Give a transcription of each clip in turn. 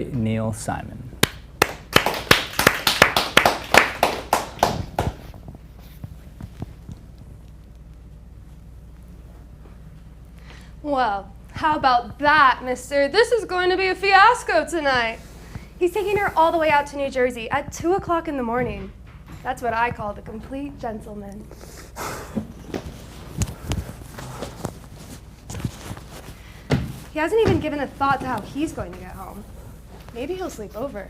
Neil Simon. Well, how about that, mister? This is going to be a fiasco tonight. He's taking her all the way out to New Jersey at 2 o'clock in the morning. That's what I call the complete gentleman. He hasn't even given a thought to how he's going to get home. Maybe he'll sleep over.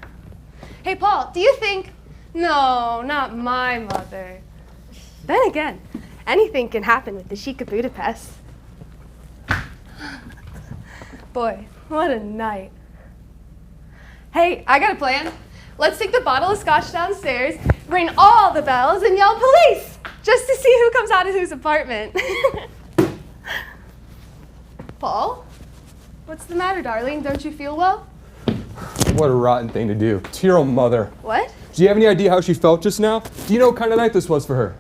Hey, Paul, do you think... No, not my mother. Then again, anything can happen with the Chic of Budapest. Boy, what a night. Hey, I got a plan. Let's take the bottle of scotch downstairs, ring all the bells, and yell police, just to see who comes out of whose apartment. Paul? What's the matter, darling? Don't you feel well? What a rotten thing to do. To your own mother. What? Do you have any idea how she felt just now? Do you know what kind of night this was for her?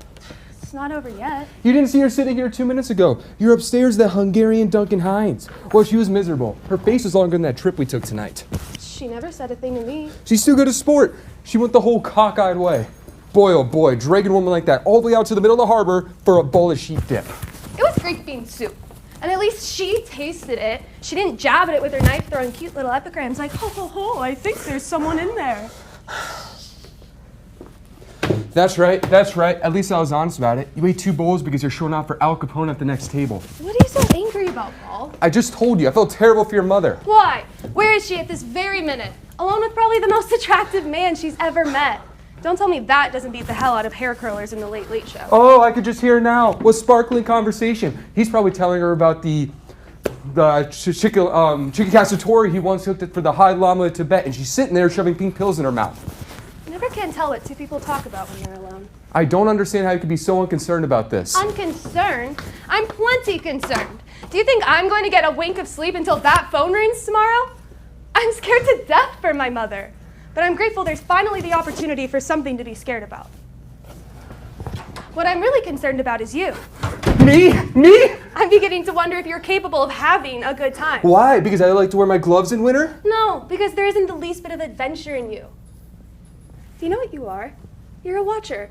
It's not over yet. You didn't see her sitting here 2 minutes ago. You're upstairs at that Hungarian Duncan Hines. Well, she was miserable. Her face was longer than that trip we took tonight. She never said a thing to me. She's too good a sport. She went the whole cockeyed way. Boy, oh boy, dragging a woman like that all the way out to the middle of the harbor for a bowl of sheep dip. It was great bean soup. And at least she tasted it. She didn't jab at it with her knife, throwing cute little epigrams like, ho, ho, ho, I think there's someone in there. That's right, that's right. At least I was honest about it. You ate 2 bowls because you're showing off for Al Capone at the next table. What are you so angry about, Paul? I just told you, I felt terrible for your mother. Why? Where is she at this very minute? Alone with probably the most attractive man she's ever met. Don't tell me that doesn't beat the hell out of hair curlers in the Late Late Show. Oh, I could just hear now. What sparkling conversation. He's probably telling her about the Chikakasatori he once hooked it for the High Lama of Tibet, and she's sitting there shoving pink pills in her mouth. You never can tell what two people talk about when they're alone. I don't understand how you could be so unconcerned about this. Unconcerned? I'm plenty concerned. Do you think I'm going to get a wink of sleep until that phone rings tomorrow? I'm scared to death for my mother. But I'm grateful there's finally the opportunity for something to be scared about. What I'm really concerned about is you. Me? Me? I'm beginning to wonder if you're capable of having a good time. Why? Because I like to wear my gloves in winter? No, because there isn't the least bit of adventure in you. Do you know what you are? You're a watcher.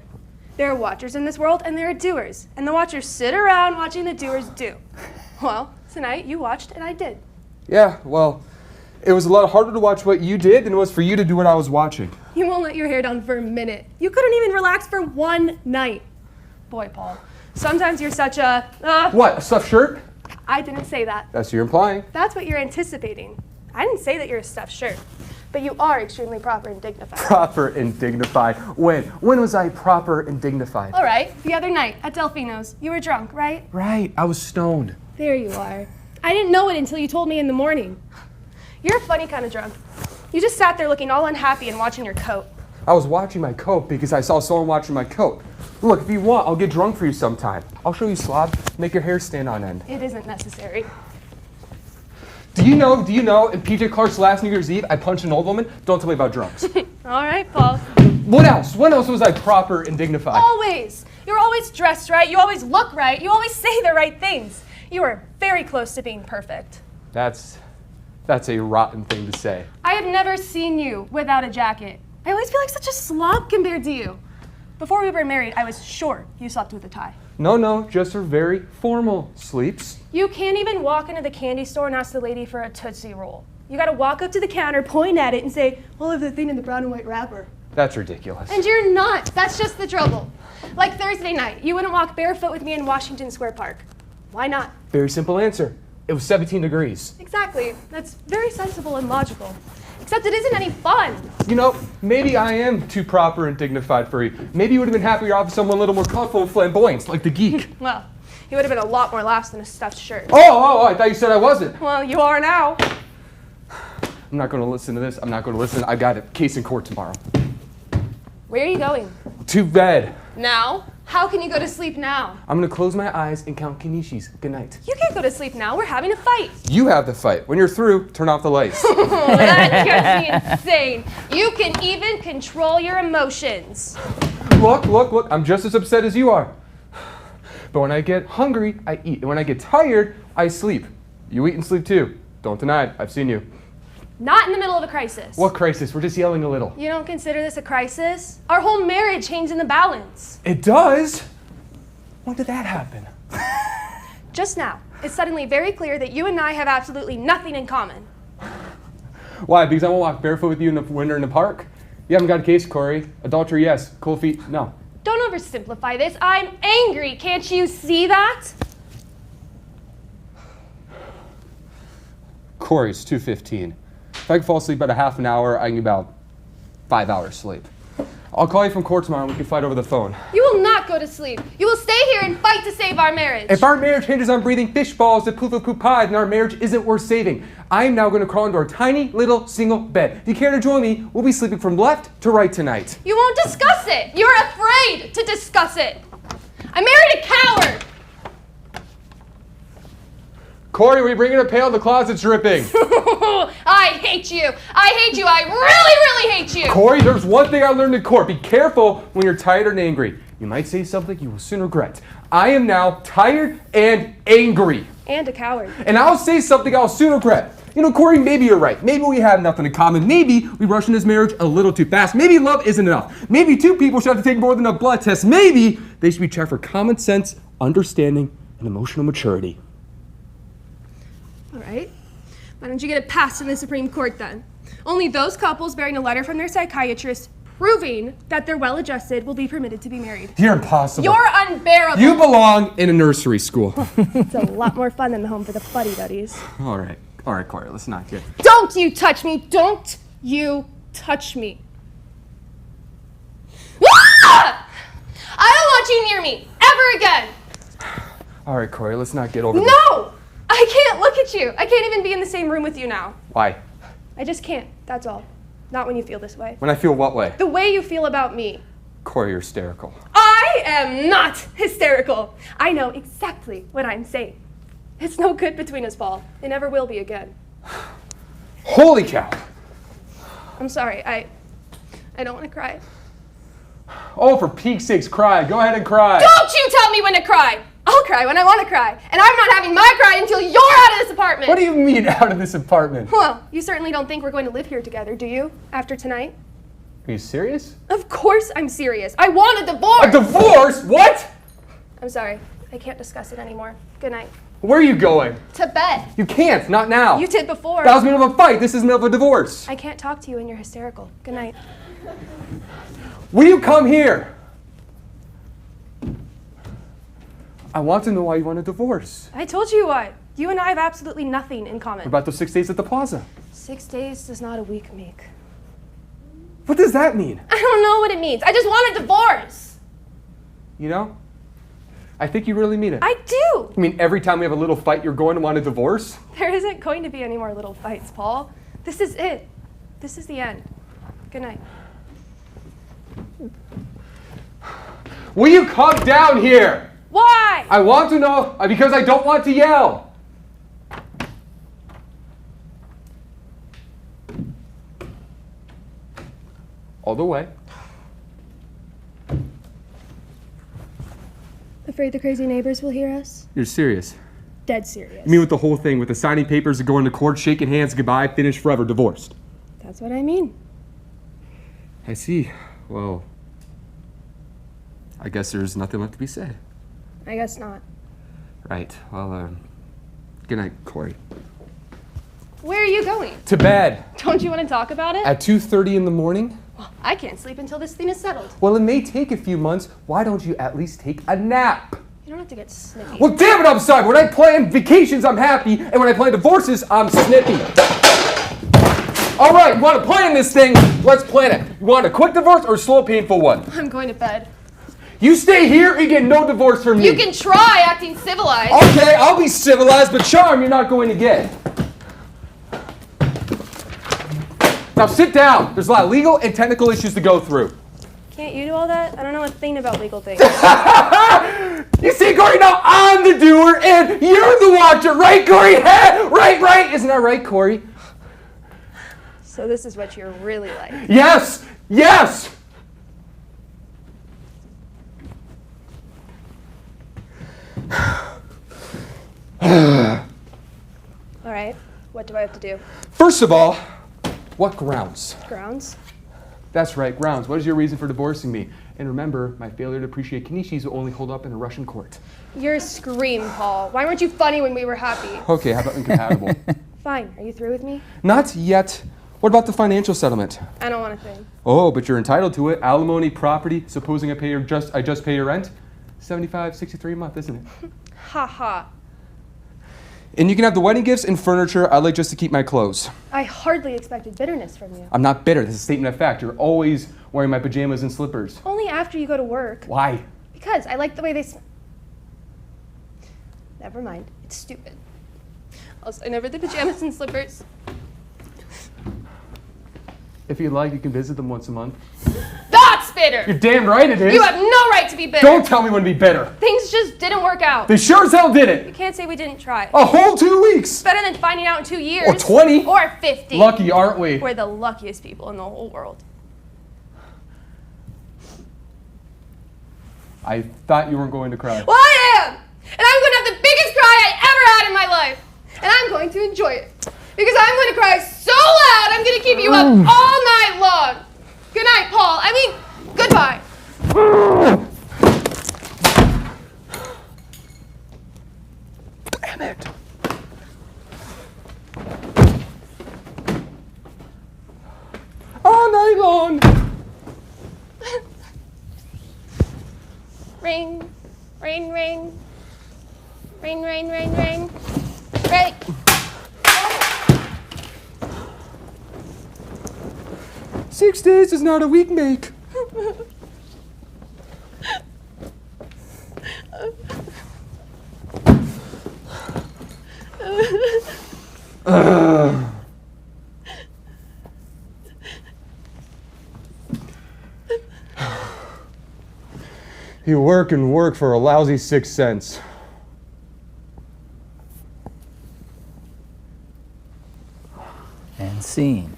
There are watchers in this world, and there are doers. And the watchers sit around watching the doers do. Well, tonight you watched, and I did. Yeah, well, it was a lot harder to watch what you did than it was for you to do what I was watching. You won't let your hair down for a minute. You couldn't even relax for one night. Boy, Paul, sometimes you're such a... What, a stuffed shirt? I didn't say that. That's what you're implying. That's what you're anticipating. I didn't say that you're a stuffed shirt. But you are extremely proper and dignified. Proper and dignified. When? When was I proper and dignified? All right, the other night at Delfino's. You were drunk, right? Right, I was stoned. There you are. I didn't know it until you told me in the morning. You're a funny kind of drunk. You just sat there looking all unhappy and watching your coat. I was watching my coat because I saw someone watching my coat. Look, if you want, I'll get drunk for you sometime. I'll show you slob, make your hair stand on end. It isn't necessary. Do you know, in PJ Clark's last New Year's Eve, I punched an old woman? Don't tell me about drunks. All right, Paul. What else? When else was I proper and dignified? Always. You're always dressed right. You always look right. You always say the right things. You are very close to being perfect. That's a rotten thing to say. I have never seen you without a jacket. I always feel like such a slob compared to you. Before we were married, I was sure you slept with a tie. No, just for very formal sleeps. You can't even walk into the candy store and ask the lady for a Tootsie Roll. You gotta walk up to the counter, point at it, and say, "I'll have the thing in the brown and white wrapper." That's ridiculous. And you're not. That's just the trouble. Like Thursday night, you wouldn't walk barefoot with me in Washington Square Park. Why not? Very simple answer. It was 17 degrees. Exactly. That's very sensible and logical. Except it isn't any fun. You know, maybe I am too proper and dignified for you. Maybe you would have been happier off with someone a little more colorful and flamboyant, like the geek. Well, you would have been a lot more laughs than a stuffed shirt. Oh, I thought you said I wasn't. Well, you are now. I'm not going to listen to this. I'm not going to listen. I got a case in court tomorrow. Where are you going? To bed. Now? How can you go to sleep now? I'm going to close my eyes and count Kanishis. Good night. You can't go to sleep now. We're having a fight. You have the fight. When you're through, turn off the lights. That drives me insane. You can even control your emotions. Look. I'm just as upset as you are. But when I get hungry, I eat. And when I get tired, I sleep. You eat and sleep too. Don't deny it. I've seen you. Not in the middle of a crisis. What crisis? We're just yelling a little. You don't consider this a crisis? Our whole marriage hangs in the balance. It does? When did that happen? Just now, it's suddenly very clear that you and I have absolutely nothing in common. Why? Because I won't walk barefoot with you in the winter in the park? You haven't got a case, Corey. Adultery, yes. Cold feet, no. Don't oversimplify this. I'm angry. Can't you see that? Corey, it's 2:15. If I can fall asleep about a half an hour, I can get about 5 hours sleep. I'll call you from court tomorrow and we can fight over the phone. You will not go to sleep. You will stay here and fight to save our marriage. If our marriage hinges on breathing fish balls that poop pies, then our marriage isn't worth saving. I am now going to crawl into our tiny little single bed. If you care to join me, we'll be sleeping from left to right tonight. You won't discuss it. You're afraid to discuss it. I married a coward. Corey, we bringing a pail? The closet's dripping. I hate you. I hate you. I really, really hate you. Corey, there's one thing I learned in court. Be careful when you're tired and angry. You might say something you will soon regret. I am now tired and angry. And a coward. And I'll say something I'll soon regret. You know, Corey, maybe you're right. Maybe we have nothing in common. Maybe we rush in this marriage a little too fast. Maybe love isn't enough. Maybe two people should have to take more than a blood test. Maybe they should be checked for common sense, understanding, and emotional maturity. All right. Why don't you get a pass in the Supreme Court then? Only those couples bearing a letter from their psychiatrist proving that they're well-adjusted will be permitted to be married. You're impossible. You're unbearable. You belong in a nursery school. It's a lot more fun than the home for the buddies. All right, Corey, let's not get... Don't you touch me! Don't you touch me! Ah! I don't want you near me ever again. All right, Corey, let's not get over this. No! I can't look at you. I can't even be in the same room with you now. Why? I just can't. That's all. Not when you feel this way. When I feel what way? The way you feel about me. Corey, you're hysterical. I am not hysterical. I know exactly what I'm saying. It's no good between us, Paul. It never will be again. Holy cow! I'm sorry. I don't want to cry. Oh, for Pete's sakes, cry. Go ahead and cry. Don't you tell me when to cry! I'll cry when I want to cry. And I'm not having my cry until you're out of this apartment. What do you mean out of this apartment? Well, you certainly don't think we're going to live here together, do you? After tonight? Are you serious? Of course I'm serious. I want a divorce. A divorce? What? I'm sorry. I can't discuss it anymore. Good night. Where are you going? To bed. You can't. Not now. You did before. That was middle of a fight. This is middle of a divorce. I can't talk to you when you're hysterical. Good night. Will you come here? I want to know why you want a divorce. I told you what. You and I have absolutely nothing in common. What about those 6 days at the plaza? 6 days does not a week make. What does that mean? I don't know what it means. I just want a divorce. You know, I think you really mean it. I do. I mean, every time we have a little fight, you're going to want a divorce? There isn't going to be any more little fights, Paul. This is it. This is the end. Good night. Will you come down here? Why? I want to know because I don't want to yell. All the way. Afraid the crazy neighbors will hear us? You're serious? Dead serious. You mean with the whole thing, with the signing papers, going to court, shaking hands, goodbye, finished forever, divorced? That's what I mean. I see. Well, I guess there's nothing left to be said. I guess not. Right. Well, good night, Corey. Where are you going? To bed. Don't you want to talk about it? At 2:30 in the morning? Well, I can't sleep until this thing is settled. Well, it may take a few months. Why don't you at least take a nap? You don't have to get snippy. Well, damn it, I'm sorry. When I plan vacations, I'm happy. And when I plan divorces, I'm snippy. All right, you want to plan this thing? Let's plan it. You want a quick divorce or a slow, painful one? I'm going to bed. You stay here or you get no divorce from me. You can try acting civilized. Okay, I'll be civilized, but charm you're not going to get. Now sit down. There's a lot of legal and technical issues to go through. Can't you do all that? I don't know a thing about legal things. You see, Corey, now I'm the doer and you're the watcher, right, Corey? Right. Isn't that right, Corey? So this is what you're really like. Yes. All right, what do I have to do? First of all, What grounds? Grounds? That's right, grounds. What is your reason for divorcing me? And remember, my failure to appreciate Kanishis will only hold up in a Russian court. You're a scream, Paul. Why weren't you funny when we were happy? Okay, how about incompatible? Fine. Are you through with me? Not yet. What about the financial settlement? I don't want a thing. Oh, but you're entitled to it. Alimony, property, supposing I just pay your rent? $75.63 a month, isn't it? Ha ha. And you can have the wedding gifts and furniture. I'd like just to keep my clothes. I hardly expected bitterness from you. I'm not bitter. This is a statement of fact. You're always wearing my pajamas and slippers. Only after you go to work. Why? Because I like the way they Never mind. It's stupid. I'll sign over the pajamas and slippers. If you'd like, you can visit them once a month. That's bitter! You're damn right it is. You have no right to be bitter. Don't tell me when to be bitter. Things just didn't work out. They sure as hell did You it. can't say we didn't try. A whole 2 weeks. Better than finding out in 2 years. Or 20. Or 50. Lucky, aren't we? We're the luckiest people in the whole world. I thought you weren't going to cry. Well, I am! And I'm going to have the biggest cry I ever had in my life. And I'm going to enjoy it. Because I'm going to cry so loud, I'm going to keep you up all night long. Good night, Paul. I mean, goodbye. Damn it. All night long. Rain, rain, rain. Rain, rain, rain, rain. Rain. 6 days does not a week make. You work and work for a lousy 6 cents. And scene.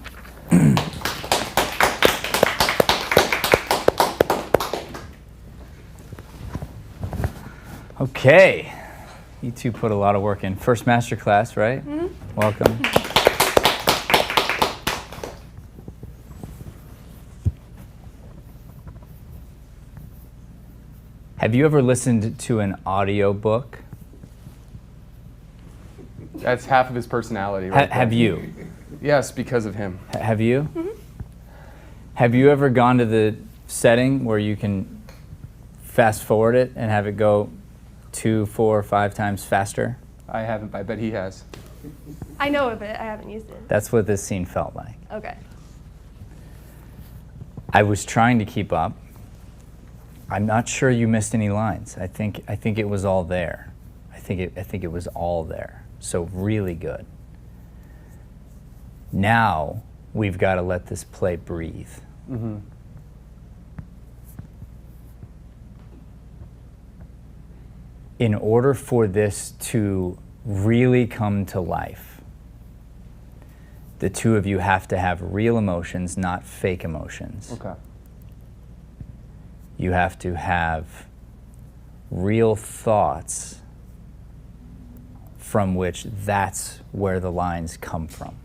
Okay, you two put a lot of work in. First Masterclass, right? Mm-hmm. Welcome. Have you ever listened to an audiobook? That's half of his personality, right? Have you? Yes, because of him. Have you? Mm-hmm. Have you ever gone to the setting where you can fast forward it and have it go 2, 4, 5 times faster? I haven't, but I bet he has. I know of it. I haven't used it. That's what this scene felt like. Okay. I was trying to keep up. I'm not sure you missed any lines. I think it was all there. I think it was all there. So really good. Now we've got to let this play breathe. Mm-hmm. In order for this to really come to life, the two of you have to have real emotions, not fake emotions. Okay. You have to have real thoughts from which that's where the lines come from.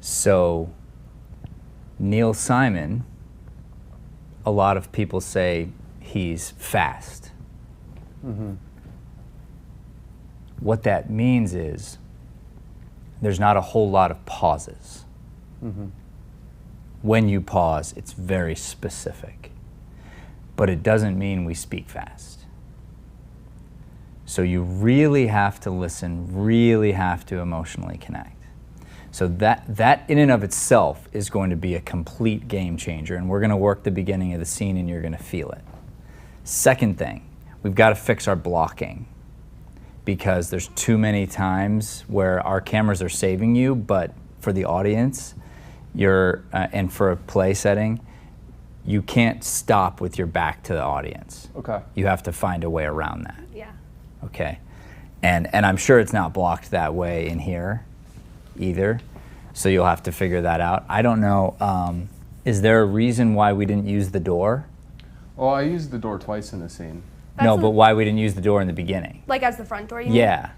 So, Neil Simon, a lot of people say he's fast. Mm-hmm. What that means is there's not a whole lot of pauses. Mm-hmm. When you pause, it's very specific. But it doesn't mean we speak fast. So you really have to listen, really have to emotionally connect. So that in and of itself is going to be a complete game changer, and we're going to work the beginning of the scene and you're going to feel it. Second thing, we've got to fix our blocking, because there's too many times where our cameras are saving you, but for the audience, and for a play setting, you can't stop with your back to the audience. Okay. You have to find a way around that. Yeah. Okay. And I'm sure it's not blocked that way in here either, so you'll have to figure that out. I don't know, is there a reason why we didn't use the door? Well, I used the door twice in the scene. No, but why we didn't use the door in the beginning? Like as the front door, you mean? Yeah.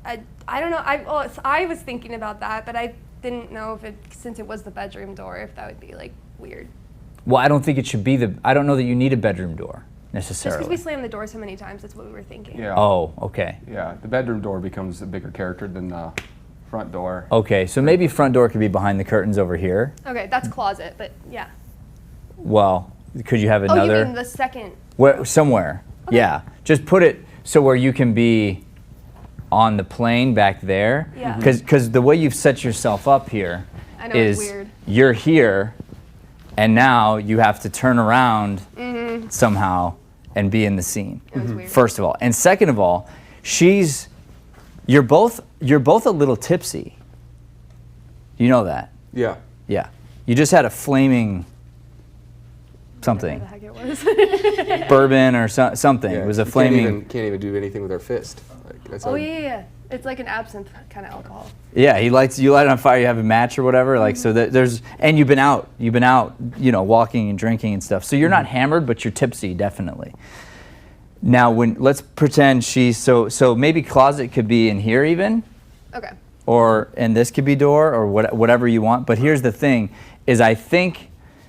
I don't know. I was thinking about that, but I didn't know if since it was the bedroom door, if that would be like weird. Well, I don't think it should be I don't know that you need a bedroom door Just necessarily. because we slammed the door so many times, that's what we were thinking. Yeah. Oh, okay. Yeah, the bedroom door becomes a bigger character than the front door. Okay, so maybe front door could be behind the curtains over here. Okay, that's closet, but yeah. Well, could you have Oh, another? you mean the second? Somewhere. Okay. Yeah. Just put it so where you can be on the plane back there. Yeah. Because the way you've set yourself up here I know, is it's weird. you're here, and now you have to turn around somehow and be in the scene. It was weird. First of all, and second of all, you're both a little tipsy. You know that? Yeah. Yeah. You just had a flaming something, What the heck it was. bourbon or something. Yeah, It was a you flaming. Can't even do anything with our fist. Like, that's Oh how- yeah. It's like an absinthe kind of alcohol. Yeah, you light it on fire. You have a match or whatever. Like so that and you've been out, walking and drinking and stuff. So you're not hammered, but you're tipsy, definitely. Now, let's pretend so maybe closet could be in here even, Okay. and this could be door or whatever you want. But here's the thing: is I think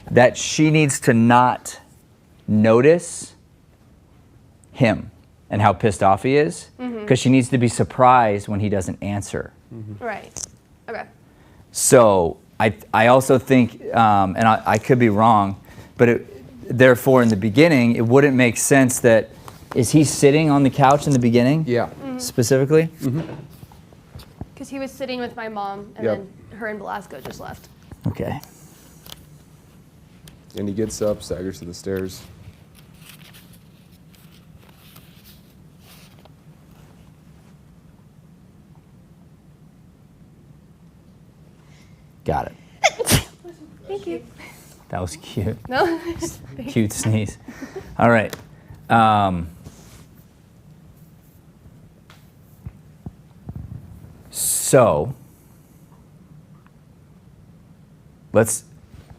that she needs to not notice him and how pissed off he is, because she needs to be surprised when he doesn't answer. Right. Okay. So I also think, and I could be wrong, but therefore in the beginning, it wouldn't make sense that, is he sitting on the couch in the beginning? Yeah. Specifically? Because he was sitting with my mom, and Yep. then her and Velasco just left. Okay. And he gets up, staggers to the stairs. Got it. Thank you. That was cute. No? Cute sneeze. All right. So,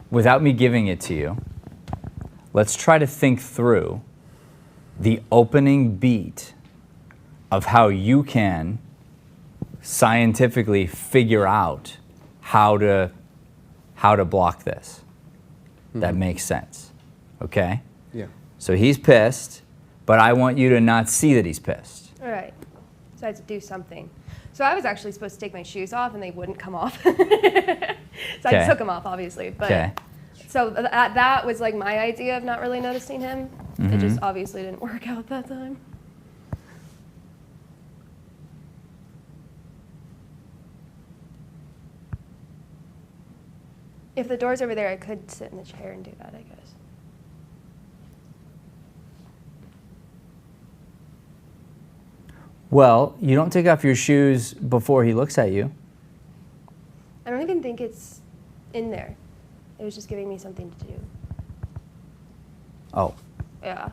without me giving it to you, let's try to think through the opening beat of how you can scientifically figure out how to block this. That makes sense. Okay? Yeah. So he's pissed, but I want you to not see that he's pissed. All right. So I had to do something. So I was actually supposed to take my shoes off, and they wouldn't come off. So I Okay. just took them off, obviously. But Okay. so that was like my idea of not really noticing him. It just obviously didn't work out that time. If the door's over there, I could sit in the chair and do that, I guess. Well, you don't take off your shoes before he looks at you. I don't even think it's in there. It was just giving me something to do. Oh. Yeah.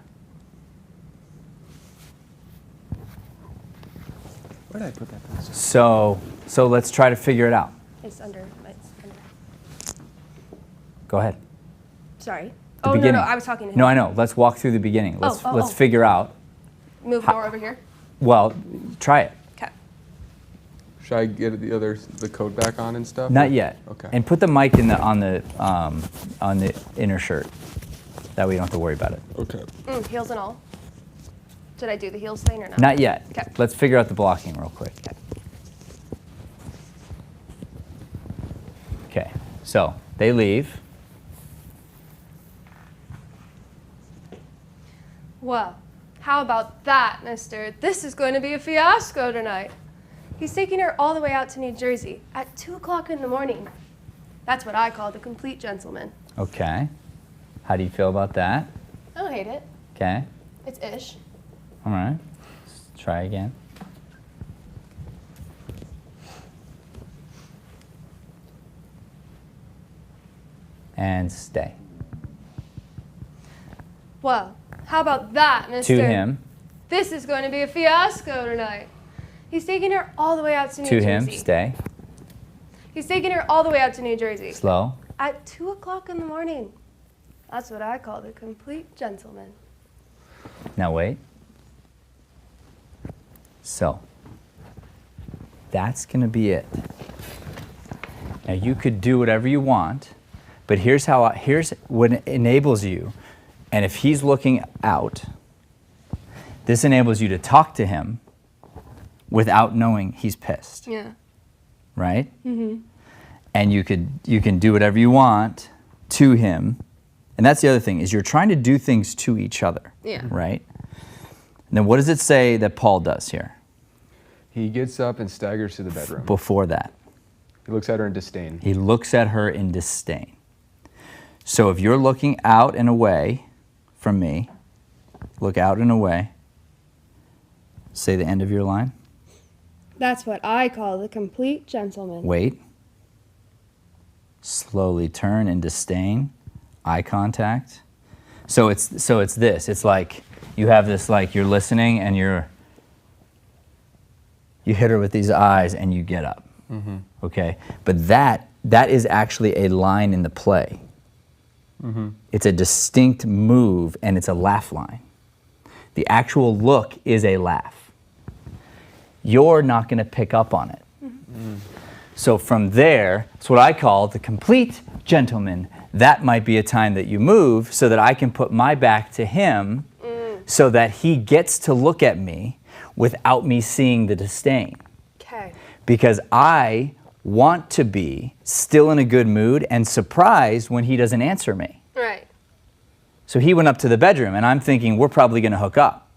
Where did I put that pencil? So let's try to figure it out. It's under. Go ahead. Sorry. The Oh, beginning. no, I was talking to him. No, I know. Let's walk through the beginning. Let's oh. figure out. Move the door over here. Well, try it. Okay. Should I get the coat back on and stuff? Not yet. Okay. And put the mic on the inner shirt. That way you don't have to worry about it. Okay. Heels and all. Should I do the heels thing or not? Not yet. Okay. Let's figure out the blocking real quick. Okay. So they leave. Well, how about that, mister? This is going to be a fiasco tonight. He's taking her all the way out to New Jersey at 2 o'clock in the morning. That's what I call the complete gentleman. Okay. How do you feel about that? I don't hate it. Okay. It's ish. All right. Let's try again. And stay. Well, how about that, mister? To him. This is going to be a fiasco tonight. He's taking her all the way out to New To Jersey. him. Stay. He's taking her all the way out to New Jersey. Slow. At 2 o'clock in the morning. That's what I call the complete gentleman. Now wait. So, That's going to be it. Now you could do whatever you want, but here's what enables you. And if he's looking out, this enables you to talk to him without knowing he's pissed. Yeah. Right? Mm-hmm. And you can do whatever you want to him. And that's the other thing, is you're trying to do things to each other. Yeah. Right? And then what does it say that Paul does here? He gets up and staggers to the bedroom. Before that. He looks at her in disdain. He looks at her in disdain. So if you're looking out and away from me, look out and away, say the end of your line. That's what I call the complete gentleman. Wait. Slowly turn in disdain, eye contact. So it's this. It's like you have this, like you're listening and you hit her with these eyes and you get up. Mm-hmm. Okay? But that is actually a line in the play. Mm-hmm. It's a distinct move and it's a laugh line. The actual look is a laugh. You're not going to pick up on it. Mm-hmm. So from there, it's what I call the complete gentleman. That might be a time that you move so that I can put my back to him so that he gets to look at me without me seeing the disdain. Okay. Because I want to be still in a good mood and surprised when he doesn't answer me. Right. So he went up to the bedroom and I'm thinking we're probably going to hook up.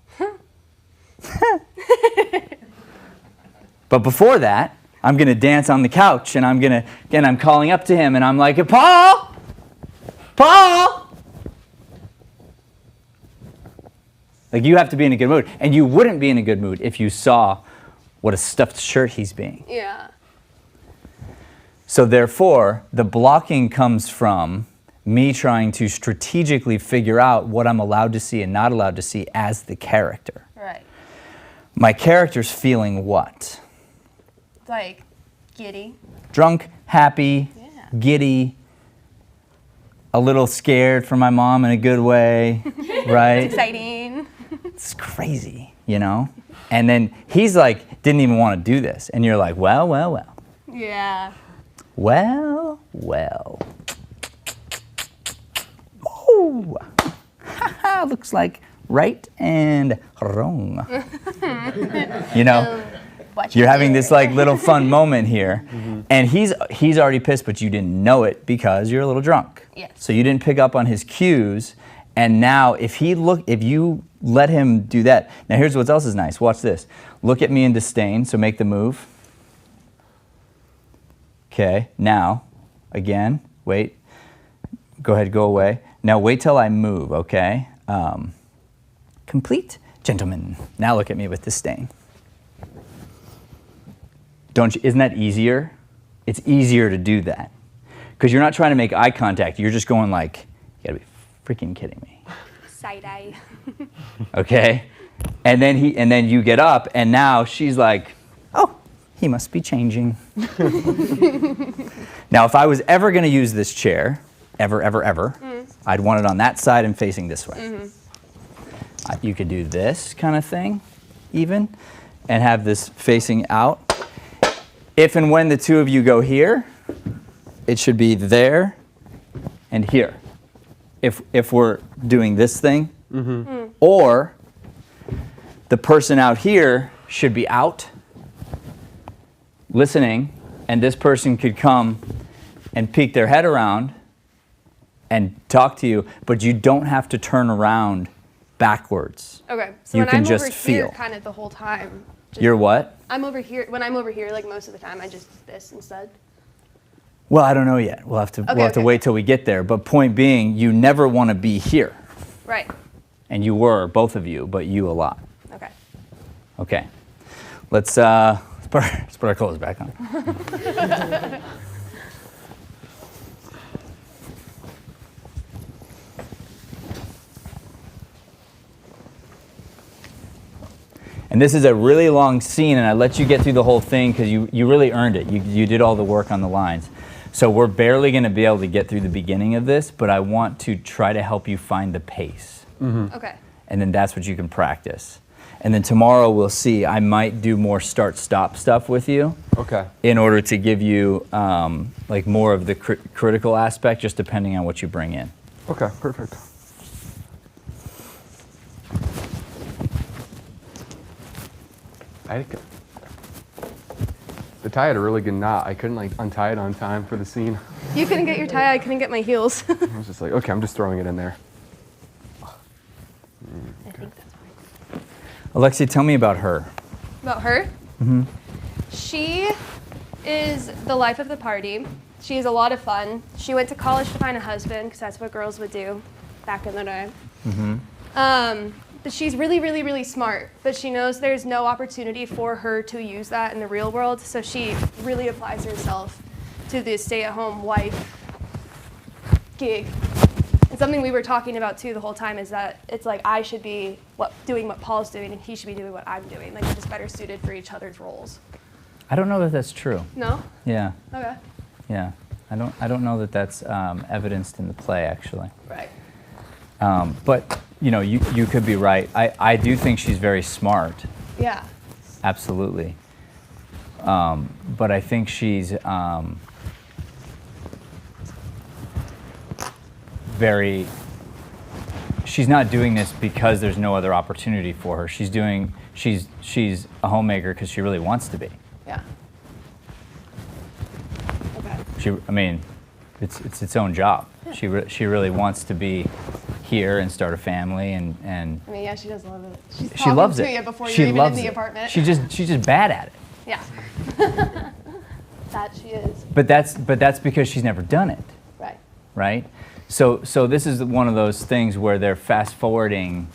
But before that, I'm going to dance on the couch and I'm calling up to him and I'm like, Paul! Paul! Like you have to be in a good mood. And you wouldn't be in a good mood if you saw what a stuffed shirt he's being. Yeah. So therefore, the blocking comes from me trying to strategically figure out what I'm allowed to see and not allowed to see as the character. Right. My character's feeling what? Like giddy. Drunk, happy, Yeah. giddy, a little scared for my mom in a good way, right? Exciting. It's crazy, you know? And then he's like, didn't even want to do this. And you're like, well. Yeah. Well. Oh, looks like right and wrong. You know? You're having this like little fun moment here, and he's already pissed, but you didn't know it because you're a little drunk. Yes. So you didn't pick up on his cues, and now if you let him do that, now here's what else is nice. Watch this. Look at me in disdain. So make the move. Okay. Now, again. Wait. Go ahead. Go away. Now wait till I move. Okay. Complete gentleman. Now look at me with disdain. Isn't that easier? It's easier to do that. Because you're not trying to make eye contact. You're just going like, you gotta be freaking kidding me. Side eye. Okay? And then you get up and now she's like, oh, he must be changing. Now if I was ever gonna use this chair, ever, I'd want it on that side and facing this way. Mm-hmm. You could do this kind of thing, even, and have this facing out. If and when the two of you go here, it should be there and here. If we're doing this thing, or the person out here should be out, listening, and this person could come and peek their head around and talk to you, but you don't have to turn around backwards. Okay. So You when can I'm just over here feel. kind of the whole time. You're what? I'm over here. When I'm over here, like most of the time, I just do this instead. Well, I don't know yet. We'll have to wait till we get there. But point being, you never want to be here. Right. And you were, both of you, but you a lot. Okay. Okay. Let's put our clothes back on. And this is a really long scene, and I let you get through the whole thing because you really earned it. You did all the work on the lines. So we're barely going to be able to get through the beginning of this, but I want to try to help you find the pace. Okay. And then that's what you can practice. And then tomorrow we'll see. I might do more start-stop stuff with you. Okay. In order to give you like more of the critical aspect, just depending on what you bring in. Okay, perfect. The tie had a really good knot. I couldn't like untie it on time for the scene. You couldn't get your tie, I couldn't get my heels. I was just like, okay, I'm just throwing it in there. I think that's fine. Alexia, tell me about her. About her? She is the life of the party. She's a lot of fun. She went to college to find a husband, because that's what girls would do back in the day. But she's really, really, really smart. But she knows there's no opportunity for her to use that in the real world, so she really applies herself to the stay-at-home wife gig. And something we were talking about too the whole time is that it's like I should be doing what Paul's doing, and he should be doing what I'm doing. Like we're just better suited for each other's roles. I don't know that that's true. No? Yeah. Okay. Yeah. I don't know that that's evidenced in the play, actually. Right. But you know, you could be right. I do think she's very smart. Yeah. Absolutely. But I think she's she's not doing this because there's no other opportunity for her. She's a homemaker because she really wants to be. Yeah. Okay. I mean, it's its own job. Yeah. She really wants to be here and start a family and I mean, yeah, she does love it. She's she loves talking it. to you before She you're even loves in the it. apartment. She's just bad at it. Yeah. That she is. But that's because she's never done it. Right. Right? So this is one of those things where they're fast forwarding,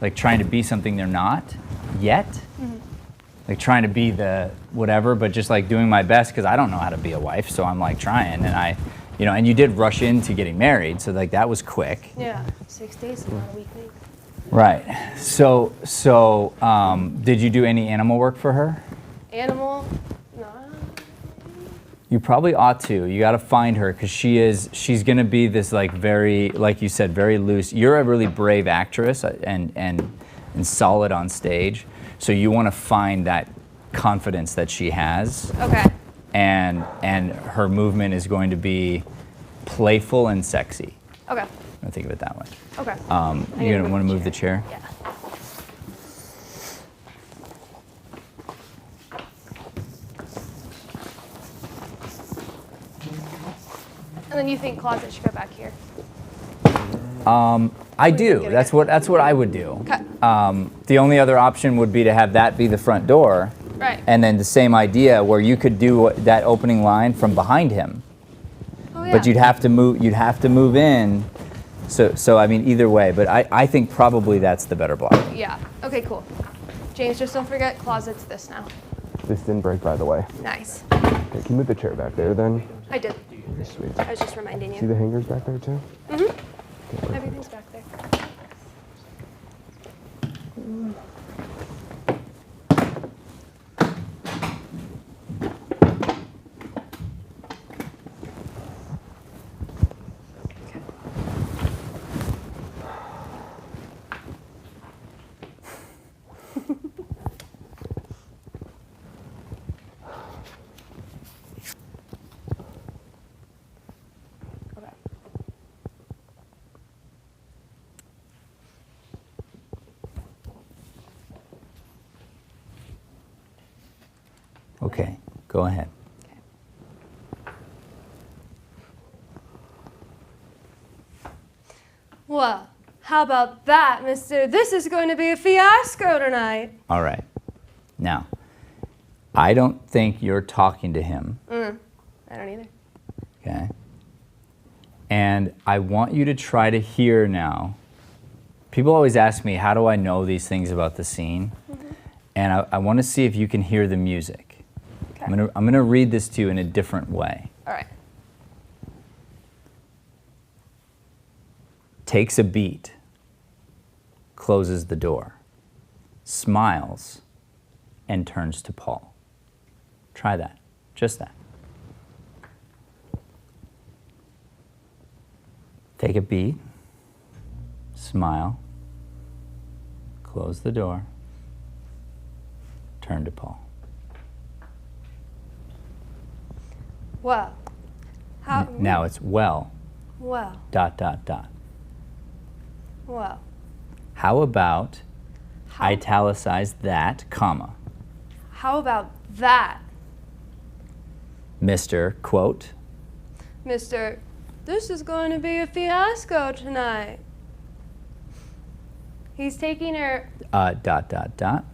like trying to be something they're not yet. Like trying to be the whatever, but just like doing my best because I don't know how to be a wife, so I'm like trying, and and you did rush into getting married, so like that was quick. Yeah, 6 days, not a week. Right. So did you do any animal work for her? Animal? No. You probably ought to. You got to find her because she's going to be this like very, like you said, very loose. You're a really brave actress and solid on stage. So you want to find that confidence that she has. Okay. And her movement is going to be playful and sexy. Okay. I'm gonna think of it that way. Okay. You're gonna want to move the chair? Yeah. And then you think closet should go back here? I do. That's what I would do. Okay. The only other option would be to have that be the front door. Right. And then the same idea where you could do that opening line from behind him. Oh, yeah. But you'd have to move in. So I mean either way, but I think probably that's the better block. Yeah. Okay, cool. James, just don't forget closet's this now. This didn't break, by the way. Nice. Okay, can you move the chair back there then? I did. Okay, sweet. I was just reminding See you. the hangers back there too? Mm-hmm. Everything's back there. Okay, go ahead. Well, how about that, mister? This is going to be a fiasco tonight. All right. Now, I don't think you're talking to him. I don't either. Okay. And I want you to try to hear now. People always ask me, how do I know these things about the scene? And I want to see if you can hear the music. Okay. I'm gonna read this to you in a different way. All right. Takes a beat, closes the door, smiles, and turns to Paul. Try that, just that. Take a beat, smile, close the door, Turn to Paul. Well, how? Now it's well, Well, dot, dot, dot. well. How about How, italicize that, comma, how about that, Mr. quote, Mr. This is going to be a fiasco tonight. He's taking her. dot, dot, dot.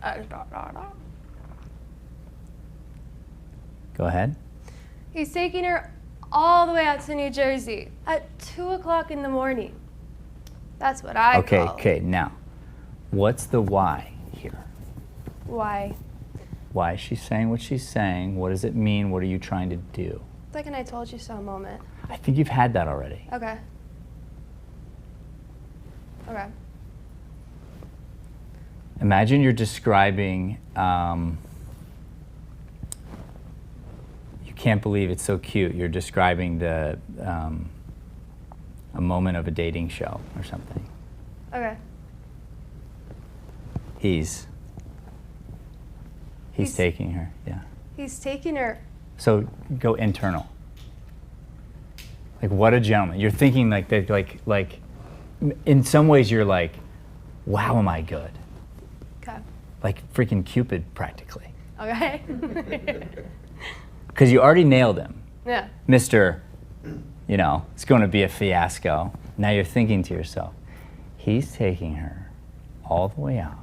Go ahead. He's taking her all the way out to New Jersey at 2 o'clock in the morning. That's what I call. Okay, now, what's the why here? Why? Why is she saying what she's saying? What does it mean? What are you trying to do? It's like an I told you so moment. I think you've had that already. Okay. Okay. Imagine you're describing, you can't believe it's so cute. You're describing the, a moment of a dating show or something. Okay. He's taking her, yeah. He's taking her. So go internal. Like, what a gentleman. You're thinking like that, like, in some ways you're like, wow, am I good? Okay. Like freaking Cupid practically. Okay. Because you already nailed him. Yeah. Mr., it's going to be a fiasco. Now you're thinking to yourself, he's taking her all the way out.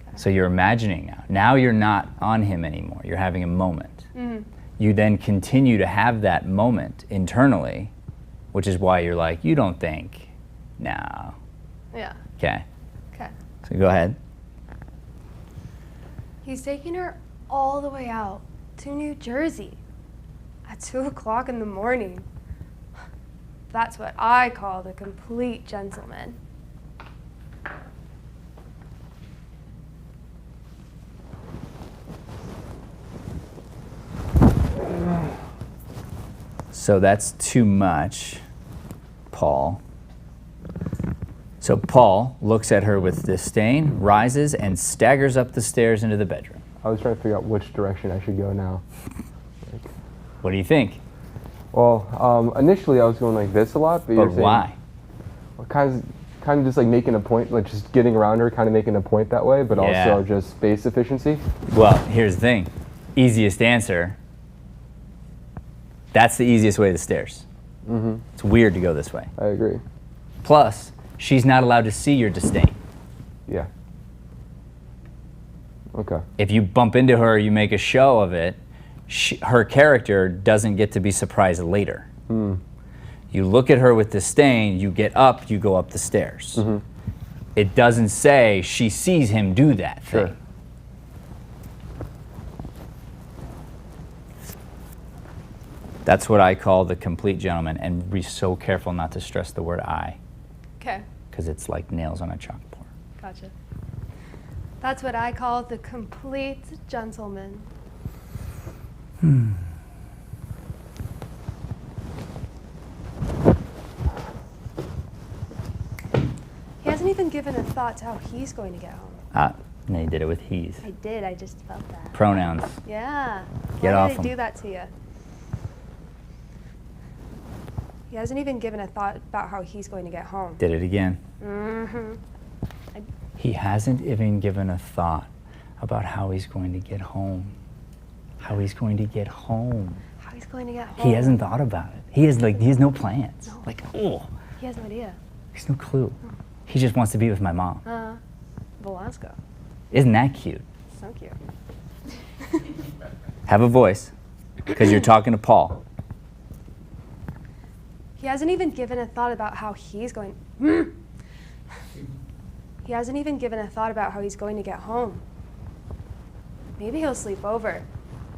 Okay. So you're imagining now. Now you're not on him anymore. You're having a moment. Mm-hmm. You then continue to have that moment internally, which is why you're like, you don't think. No. Yeah. Okay. Okay. So go ahead. He's taking her all the way out to New Jersey at 2 o'clock in the morning. That's what I call the complete gentleman. So that's too much, Paul. So Paul looks at her with disdain, rises, and staggers up the stairs into the bedroom. I was trying to figure out which direction I should go now. What do you think? Well, initially I was going like this a lot, but you're saying, why? Well, kind of just like making a point, like just getting around her, kind of making a point that way, but Yeah. also just space efficiency. Well, here's the thing. Easiest answer. That's the easiest way to the stairs. Mm-hmm. It's weird to go this way. I agree. Plus, she's not allowed to see your disdain. Yeah. Okay. If you bump into her, you make a show of it, her character doesn't get to be surprised later. Mm. You look at her with disdain, you get up, you go up the stairs. Mm-hmm. It doesn't say she sees him do that thing. Sure. That's what I call the complete gentleman, and be so careful not to stress the word I, Okay. because it's like nails on a chalkboard. Gotcha. That's what I call the complete gentleman. He hasn't even given a thought to how he's going to get home. And they did it with he's. I did, I just felt that. Pronouns. Yeah. Get Why off did him. they do that to you? He hasn't even given a thought about how he's going to get home. Did it again. Mm-hmm. He hasn't even given a thought about how he's going to get home. How he's going to get home. How he's going to get home. He hasn't thought about it. He has no plans. No. Like, oh, He has no idea. there's no clue. He just wants to be with my mom. Velasco. Isn't that cute? So cute. Have a voice, because you're talking to Paul. He hasn't even given a thought about how he's going. He hasn't even given a thought about how he's going to get home. Maybe he'll sleep over.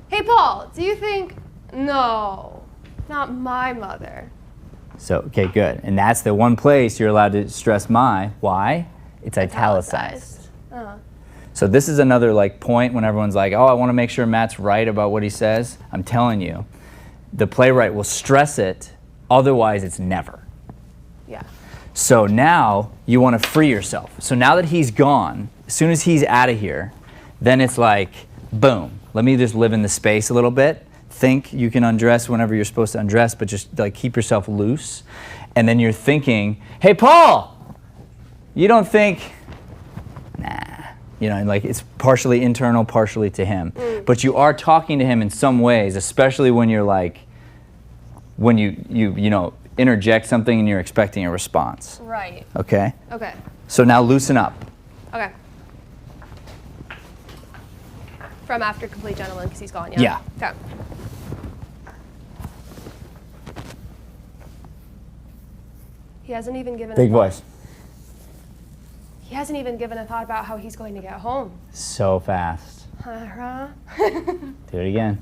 Hey, Paul, do you think? No, not my mother. So, okay, good. And that's the one place you're allowed to stress my. Why? It's italicized. So this is another point when everyone's like, oh, I want to make sure Matt's right about what he says. I'm telling you, the playwright will stress it, otherwise it's never. Yeah. So now you want to free yourself. So now that he's gone, as soon as he's out of here, then it's like, boom, let me just live in the space a little bit. Think you can undress whenever you're supposed to undress, but just like keep yourself loose. And then you're thinking, hey, Paul, you don't think, nah. You know, like it's partially internal, partially to him. But you are talking to him in some ways, especially when you're like, when you know, interject something and you're expecting a response. Right. Okay? Okay. So now loosen up. Okay. From after Complete Gentleman, because he's gone, yeah? Yeah. Okay. He hasn't even given Big voice. He hasn't even given a thought about how he's going to get home. So fast. Uh-huh. Do it again.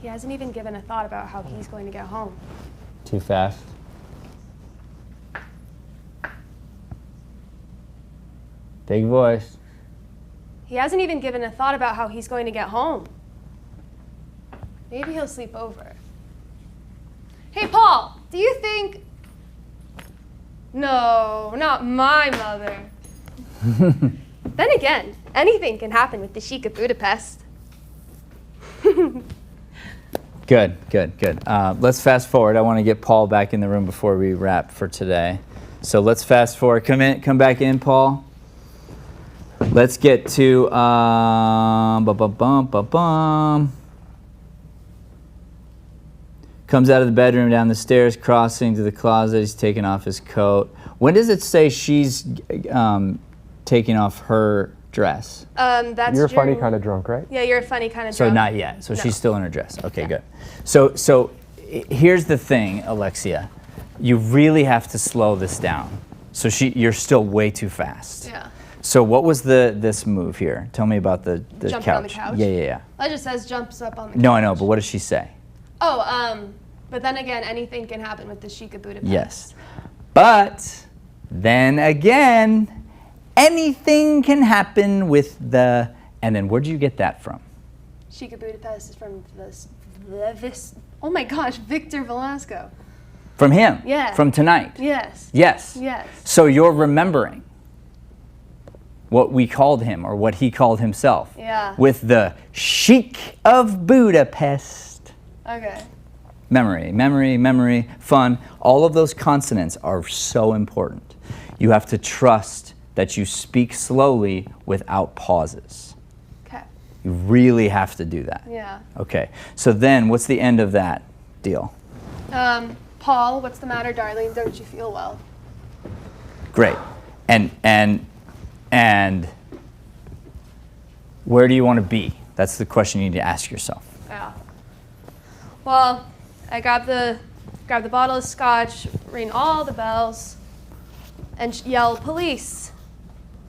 He hasn't even given a thought about how he's going to get home. Too fast. Big voice. He hasn't even given a thought about how he's going to get home. Maybe he'll sleep over. Hey, Paul, do you think... No, not my mother. Then again, anything can happen with the Sheik of Budapest. Good. Let's fast forward. I want to get Paul back in the room before we wrap for today. So let's fast forward. Come back in, Paul. Let's get to Comes out of the bedroom, down the stairs, crossing to the closet. He's taking off his coat. When does it say she's taking off her dress? That's You're a funny kind of drunk, right? Yeah, you're a funny kind of So drunk. not yet. So No. she's still in her dress. Okay, Yeah. good. So here's the thing, Alexia. You really have to slow this down. So you're still way too fast. Yeah. So what was this move here? Tell me about the Jumping couch. on the couch? Yeah. That just says jumps up on the couch. No, I know, but what does she say? Oh, but then again, anything can happen with the Sheik of Budapest. Yes. But then again, anything can happen with the... And then where'd you get that from? Sheik of Budapest is from this oh my gosh, Victor Velasco. From him? Yeah. From tonight? Yes. Yes. Yes. So you're remembering what we called him, or what he called himself. Yeah. With the Sheik of Budapest. Okay. Memory, fun. All of those consonants are so important. You have to trust that you speak slowly without pauses. Okay. You really have to do that. Yeah. Okay. So then, what's the end of that deal? Paul, what's the matter, darling? Don't you feel well? Great. And where do you want to be? That's the question you need to ask yourself. Yeah. Well, I grab the bottle of scotch, ring all the bells, and yell police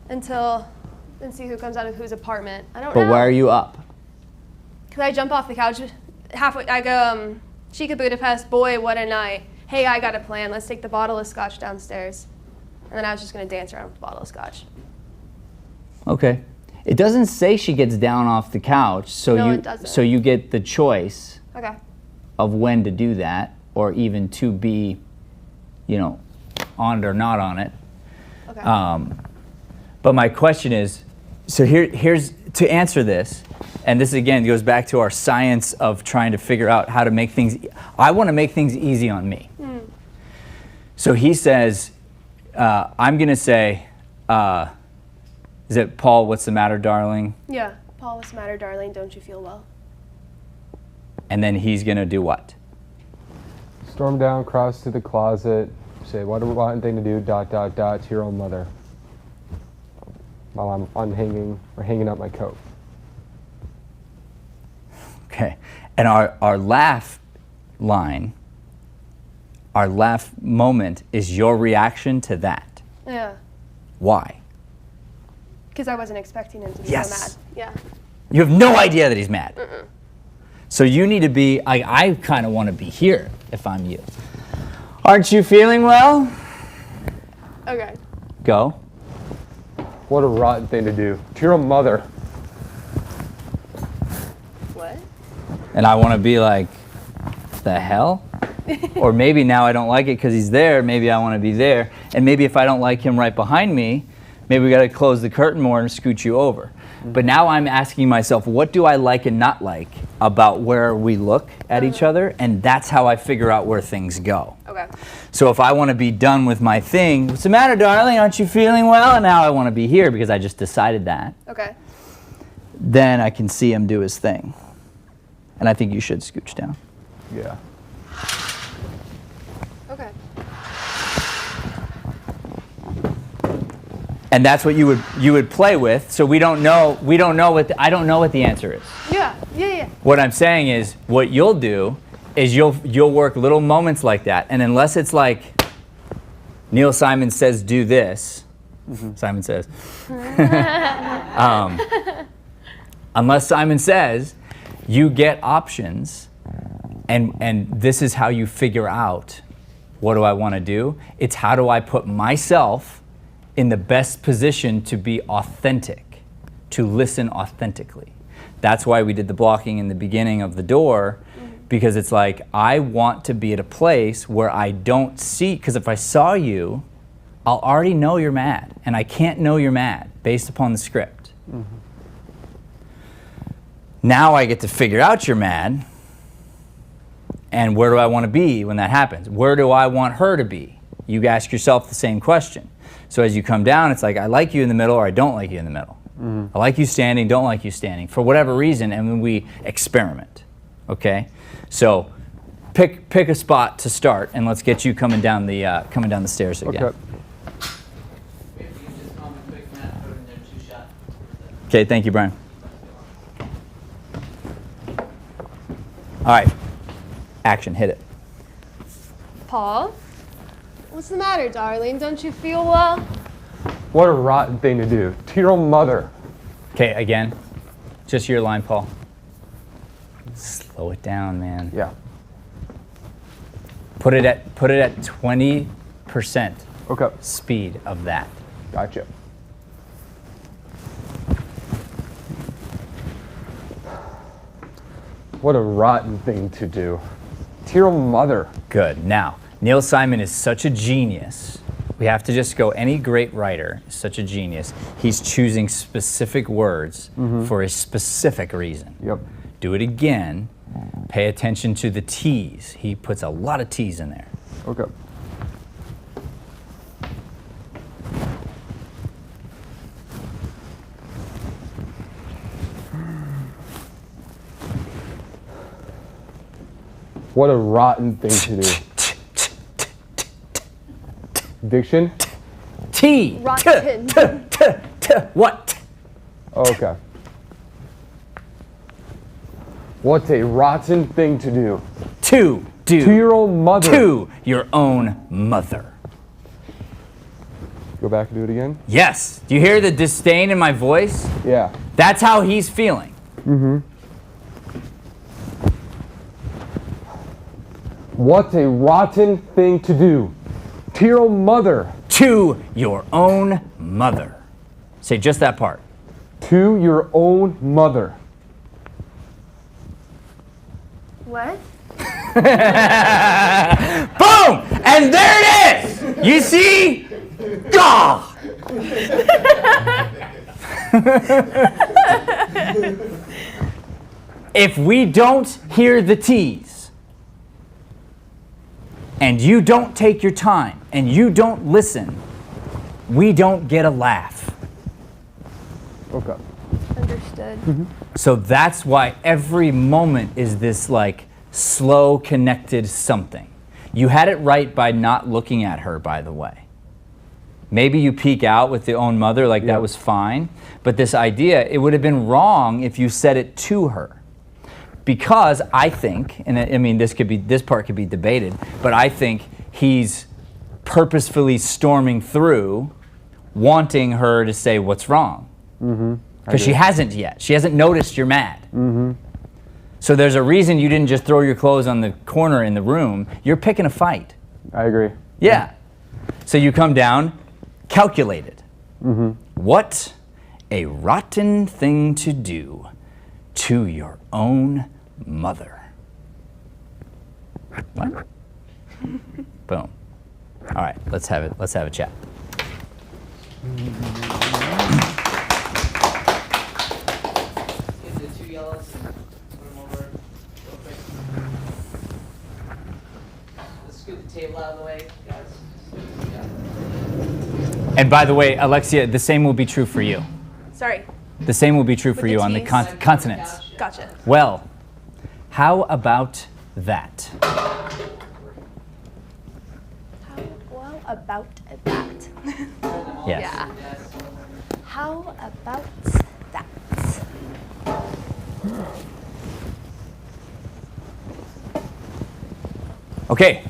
and see who comes out of whose apartment. I don't know. But why are you up? Because I jump off the couch halfway. I go, Sheik of Budapest, boy, what a night. Hey, I got a plan. Let's take the bottle of scotch downstairs. And then I was just going to dance around with the bottle of scotch. Okay. It doesn't say she gets down off the couch, so No, it doesn't. so you get the choice Okay. of when to do that, or even to be, on it or not on it. Okay. But my question is, so here's to answer this, and this again goes back to our science of trying to figure out how to make things. I want to make things easy on me. So he says, I'm going to say, is it Paul, what's the matter, darling? Yeah. Paul, what's the matter, darling? Don't you feel well? And then he's going to do what? Storm down, cross to the closet, say, what a rotten thing to do, ... to your own mother. While I'm hanging up my coat. Okay. And our laugh line, our laugh moment is your reaction to that. Yeah. Why? Because I wasn't expecting him to be Yes. so mad. Yeah. You have no idea that he's mad. So you need to be, I kind of want to be here if I'm you. Aren't you feeling well? Okay. Go. What a rotten thing to do, to your own mother. What? And I want to be like, the hell? Or maybe now I don't like it because he's there, maybe I want to be there. And maybe if I don't like him right behind me, maybe we got to close the curtain more and scoot you over. But now I'm asking myself, what do I like and not like about where we look at each other? And that's how I figure out where things go. Okay. So if I want to be done with my thing, what's the matter, darling? Aren't you feeling well? And now I want to be here because I just decided that. Okay. Then I can see him do his thing. And I think you should scooch down. Yeah. Okay. And that's what you would play with. So I don't know what the answer is. Yeah. What I'm saying is, what you'll do is you'll work little moments like that, and unless it's like Neil Simon says do this, Simon says, unless Simon says, you get options, and this is how you figure out, what do I want to do? It's how do I put myself in the best position to be authentic, to listen authentically. That's why we did the blocking in the beginning of the door, because it's like, I want to be at a place where I don't see, because if I saw you, I'll already know you're mad, and I can't know you're mad based upon the script. Now I get to figure out you're mad, and where do I want to be when that happens? Where do I want her to be? You ask yourself the same question. So as you come down, it's like, I like you in the middle, or I don't like you in the middle. I like you standing, don't like you standing, for whatever reason, and then we experiment, okay? So pick a spot to start, and let's get you coming down the stairs again. Okay. Okay, thank you, Brian. All right, action, hit it. Paul? What's the matter, darling? Don't you feel well? What a rotten thing to do. To your own mother. Okay, again, just your line, Paul. Slow it down, man. Yeah. Put it at 20% Okay. speed of that. Gotcha. What a rotten thing to do. To your own mother. Good. Now, Neil Simon is such a genius. We have to just go, any great writer is such a genius. He's choosing specific words for a specific reason. Yep. Do it again. Pay attention to the T's. He puts a lot of T's in there. Okay. What a rotten thing to do. Diction? T. Rotten. What? Okay. What's a rotten thing to do? To do. To your own mother. To your own mother. Go back and do it again? Yes. Do you hear the disdain in my voice? Yeah. That's how he's feeling. What's a rotten thing to do? To your own mother. To your own mother. Say just that part. To your own mother. What? Boom! And there it is! You see? Gah! If we don't hear the T's, and you don't take your time, and you don't listen, we don't get a laugh. Okay. Understood. So that's why every moment is this like slow connected something. You had it right by not looking at her, by the way. Maybe you peek out with the own mother, like that was fine. But this idea, it would have been wrong if you said it to her. Because I think, and I mean this part could be debated, but I think he's purposefully storming through, wanting her to say what's wrong. Because she hasn't yet. She hasn't noticed you're mad. So there's a reason you didn't just throw your clothes on the corner in the room. You're picking a fight. I agree. Yeah. So you come down, calculated. What a rotten thing to do to your own mother. What? Boom. All right, let's have it. Let's have a chat. Get the 2 yellows and put them over real quick. Let's scoot the table out of the way, guys. Yeah. And by the way, Alexia, the same will be true for you. Sorry. The same will be true for With you the on the T's? consonants. Gotcha. Well, how about that? Well, about that. Yes. Yeah. How about that? Okay.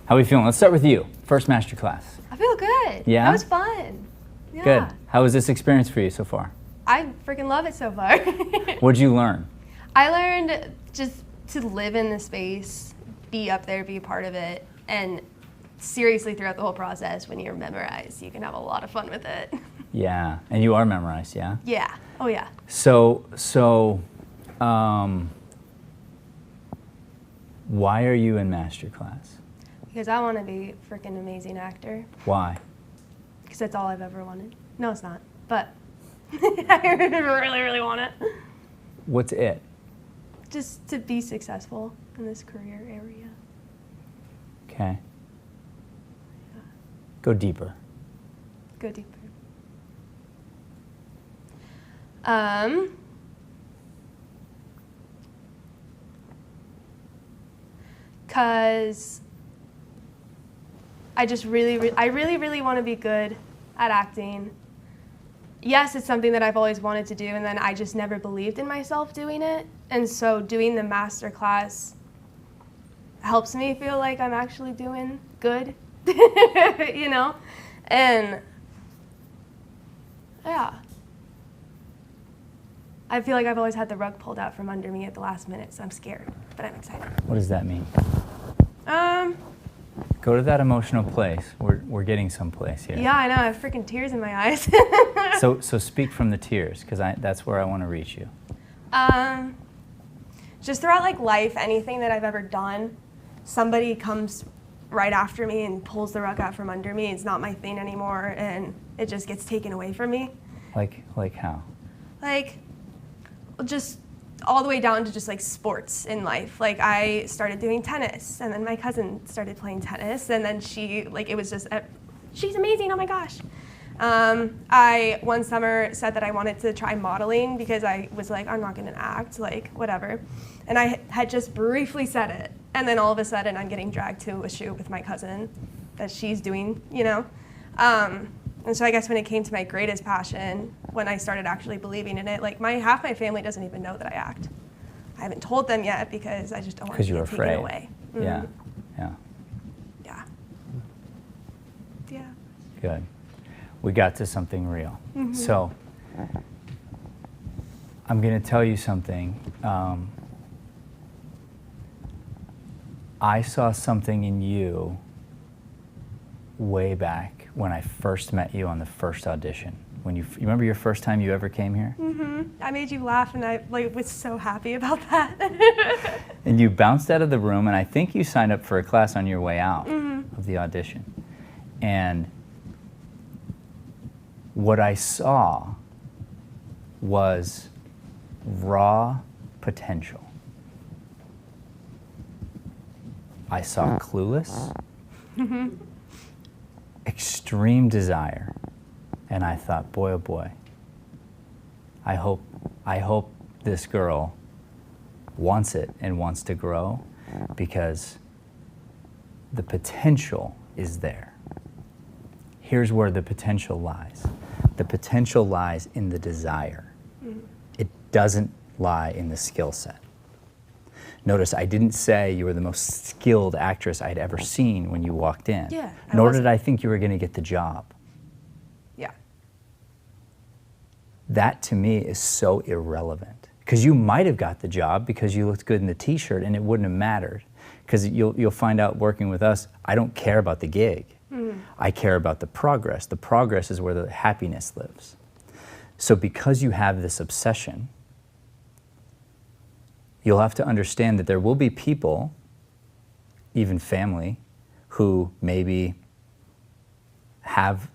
How are we feeling? Let's start with you. First Masterclass. I feel good. Yeah? That was fun. Yeah. Good. How was this experience for you so far? I freaking love it so far. What'd you learn? I learned just to live in the space, be up there, be a part of it, and seriously throughout the whole process, when you're memorized, you can have a lot of fun with it. Yeah, and you are memorized, yeah? Yeah. Oh yeah. So, why are you in Masterclass? Because I want to be a freaking amazing actor. Why? Because that's all I've ever wanted. No, it's not. But I really, really want it. What's it? Just to be successful in this career area. Okay. Go deeper. Go deeper. Because I just really want to be good at acting. Yes, it's something that I've always wanted to do, and then I just never believed in myself doing it. And so doing the Masterclass helps me feel like I'm actually doing good, you know? And yeah. I feel like I've always had the rug pulled out from under me at the last minute, so I'm scared, but I'm excited. What does that mean? Go to that emotional place. We're getting someplace here. Yeah, I know. I have freaking tears in my eyes. So speak from the tears, because that's where I want to reach you. Just throughout like life, anything that I've ever done, somebody comes right after me and pulls the rug out from under me. It's not my thing anymore, and it just gets taken away from me. Like how? Like, just all the way down to just like sports in life. Like I started doing tennis, and then my cousin started playing tennis, and then she's amazing, oh my gosh. I one summer said that I wanted to try modeling because I was like, I'm not gonna act, like whatever. And I had just briefly said it, and then all of a sudden I'm getting dragged to a shoot with my cousin that she's doing, you know? And so I guess when it came to my greatest passion, when I started actually believing in it, like half my family doesn't even know that I act. I haven't told them yet because I just don't want to get taken away. Mm-hmm. Yeah. Yeah. Yeah. Good. We got to something real. Mm-hmm. So I'm going to tell you something. I saw something in you way back when I first met you on the first audition. When you remember your first time you ever came here? Mm-hmm. I made you laugh, and I was so happy about that. And you bounced out of the room, and I think you signed up for a class on your way out of the audition. And what I saw was raw potential. I saw clueless, extreme desire, and I thought, boy, oh boy, I hope this girl wants it and wants to grow, because the potential is there. Here's where the potential lies. The potential lies in the desire. It doesn't lie in the skill set. Notice I didn't say you were the most skilled actress I'd ever seen when you walked in. Yeah, Nor did I think you were going to get the job. Yeah. That to me is so irrelevant. Because you might have got the job because you looked good in the t-shirt, and it wouldn't have mattered. Because you'll find out working with us, I don't care about the gig. I care about the progress. The progress is where the happiness lives. So because you have this obsession, you'll have to understand that there will be people, even family, who maybe have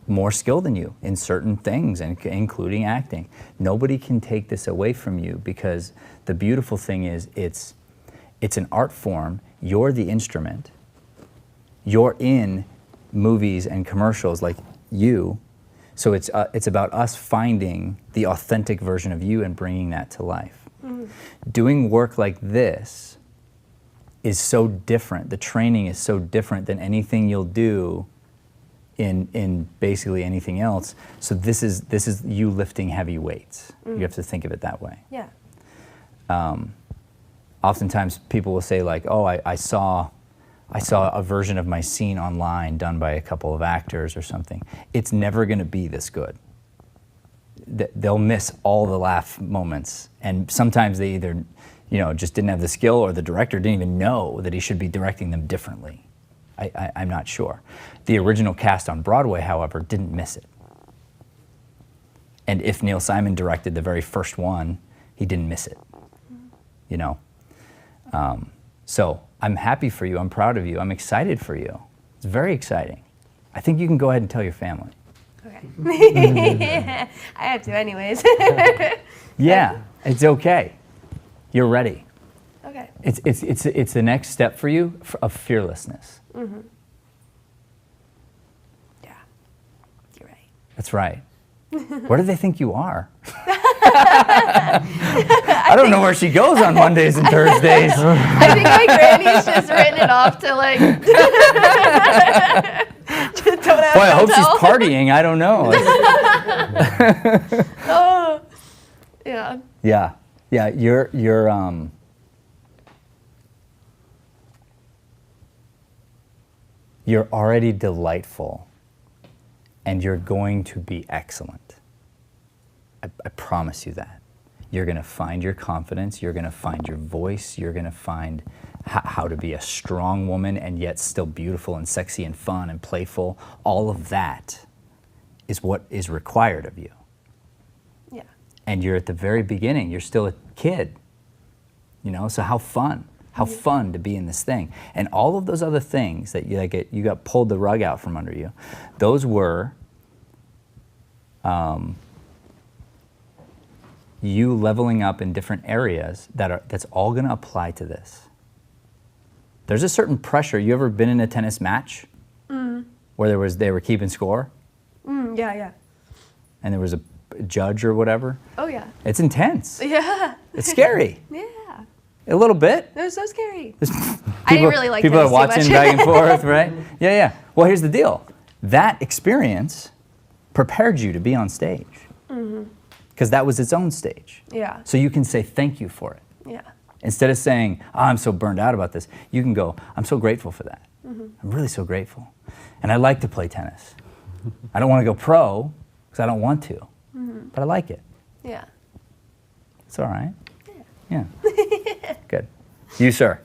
more skill than you in certain things, including acting. Nobody can take this away from you, because the beautiful thing is it's an art form. You're the instrument. You're in movies and commercials like you. So it's about us finding the authentic version of you and bringing that to life. Doing work like this is so different. The training is so different than anything you'll do in basically anything else. So this is you lifting heavy weights. You have to think of it that way. Yeah. Oftentimes people will say like, oh, I saw a version of my scene online done by a couple of actors or something. It's never going to be this good. They'll miss all the laugh moments, and sometimes they either, just didn't have the skill, or the director didn't even know that he should be directing them differently. I'm not sure. The original cast on Broadway, however, didn't miss it. And if Neil Simon directed the very first one, he didn't miss it. So I'm happy for you. I'm proud of you. I'm excited for you. It's very exciting. I think you can go ahead and tell your family. Okay. I have to anyways. Yeah, it's okay. You're ready. Okay. It's the next step for you of fearlessness. Mm-hmm. Yeah, you're right. That's right. Where do they think you are? I don't know where she goes on Mondays and Thursdays. I think my granny's just written it off to like. Just don't have Boy, I hope she's partying. I don't know. Oh, yeah. Yeah. You're already delightful, and you're going to be excellent. I promise you that. You're going to find your confidence, you're going to find your voice, you're going to find how to be a strong woman and yet still beautiful and sexy and fun and playful. All of that is what is required of you. Yeah. And you're at the very beginning, you're still a kid, so how fun. How fun to be in this thing. And all of those other things that you got pulled the rug out from under you, those were you leveling up in different areas that's all going to apply to this. There's a certain pressure. You ever been in a tennis match where they were keeping score? Yeah. And there was a judge or whatever? Oh, yeah. It's intense. Yeah. It's scary. Yeah. A little bit. It was so scary. I didn't really like people tennis are watching too much. back and forth, right? Yeah. Well, here's the deal. That experience prepared you to be on stage. Because that was its own stage. Yeah. So you can say thank you for it. Yeah. Instead of saying, oh, I'm so burned out about this, you can go, I'm so grateful for that. I'm really so grateful. And I like to play tennis. I don't want to go pro because I don't want to, but I like it. Yeah. It's all right. Yeah. Good. You, sir?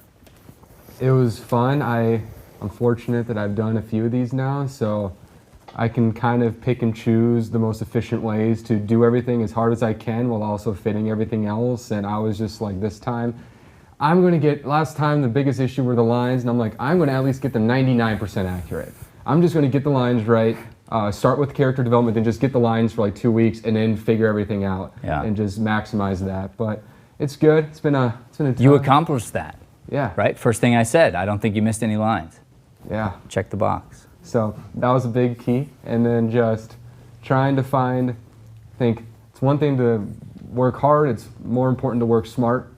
It was fun. I'm fortunate that I've done a few of these now, so I can kind of pick and choose the most efficient ways to do everything as hard as I can while also fitting everything else. And I was just like, this time, last time the biggest issue were the lines, and I'm like, I'm going to at least get them 99% accurate. I'm just going to get the lines right, start with character development, then just get the lines for like 2 weeks, and then figure everything out and just maximize that. But it's good. It's been a time. You accomplished that. Yeah. Right? First thing I said, I don't think you missed any lines. Yeah. Check the box. So that was a big key. And then just trying to I think it's one thing to work hard, it's more important to work smart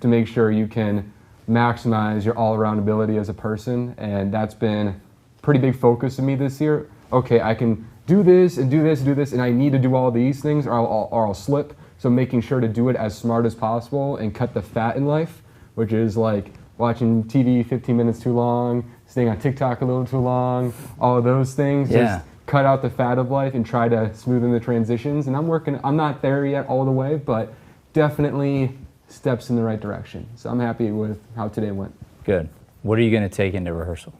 to make sure you can maximize your all-around ability as a person. And that's been a pretty big focus of me this year. Okay, I can do this and do this and do this, and I need to do all these things or I'll slip. So making sure to do it as smart as possible and cut the fat in life, which is like watching TV 15 minutes too long, staying on TikTok a little too long, all of those things. Yeah. Just cut out the fat of life and try to smoothen the transitions. And I'm not there yet all the way, but definitely steps in the right direction. So I'm happy with how today went. Good. What are you going to take into rehearsal?